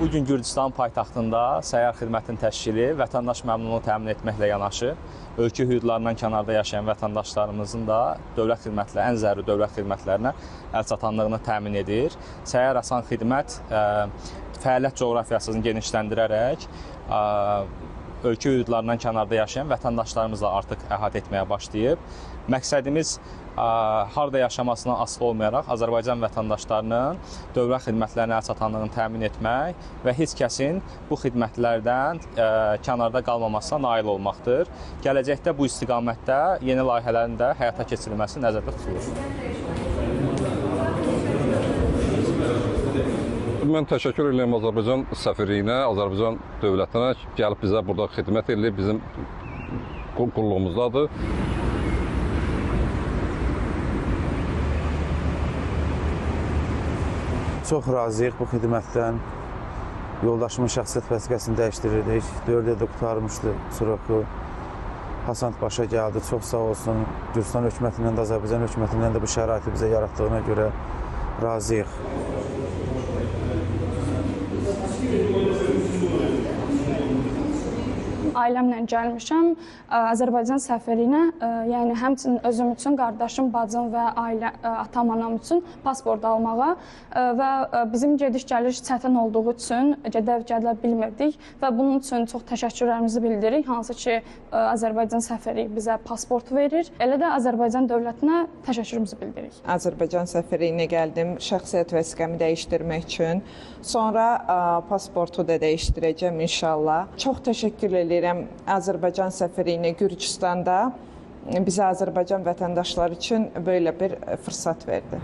Bugün Gürcüstan paytaxtında səyyar xidmətin təşkili vətəndaş məmnunluğunu təmin etməklə yanaşı, ölkə hüdudlarından kənarda yaşayan vətəndaşlarımızın da dövlət xidmətləri, ən zəruri dövlət xidmətlərinə əlçatanlığını təmin edir. Səyyar Asan Xidmət fəaliyyət coğrafiyasını genişləndirərək ölkə hüdudlarından kənarda yaşayan vətəndaşlarımızla artıq əhatə etməyə başlayıb. Məqsədimiz harda yaşamasına asılı olmayaraq Azərbaycan vətəndaşlarının dövlət xidmətlərinə əlçatanlığını təmin etmək və heç kəsin bu xidmətlərdən kənarda qalmamasına nail olmaqdır. Gələcəkdə bu istiqamətdə yeni layihələrin də həyata keçirilməsi nəzərdə tutulur. Mən təşəkkür edirəm Azərbaycan səfirliyinə, Azərbaycan dövlətinə gəlib bizə burada xidmət edib, bizim qulluğumuzdadır. Çox razıyıq bu xidmətdən. Yoldaşımın şəxsiyyət vəsiqəsini dəyişdirirdik. 4 ildə qurtarmışdı Suroku. Hasant başa gəldi. Çox sağ olsun. Gürcüstan hökumətindən də, Azərbaycan hökumətindən də bu şəraiti bizə yaratdığına görə razıyıq. Ailəmlə gəlmişəm. Azərbaycan səfirliyinə, yəni həmçinin özüm üçün, qardaşım, bacım və ailə, atam, anam üçün pasport almağa və bizim gediş-gəliş çətin olduğu üçün gedə bilmirdik və bunun üçün çox təşəkkürlərimizi bildiririk. Hansı ki, Azərbaycan səfirliyi bizə pasport verir. Elə də Azərbaycan dövlətinə təşəkkürümüzü bildiririk. Azərbaycan səfirliyinə gəldim şəxsiyyət vəsiqəmi dəyişdirmək üçün. Sonra pasportu da dəyişdirəcəm inşallah. Çox təşəkkür edirəm Azərbaycan səfirliyinə Gürcüstanda bizə Azərbaycan vətəndaşları üçün belə bir fürsət verdi.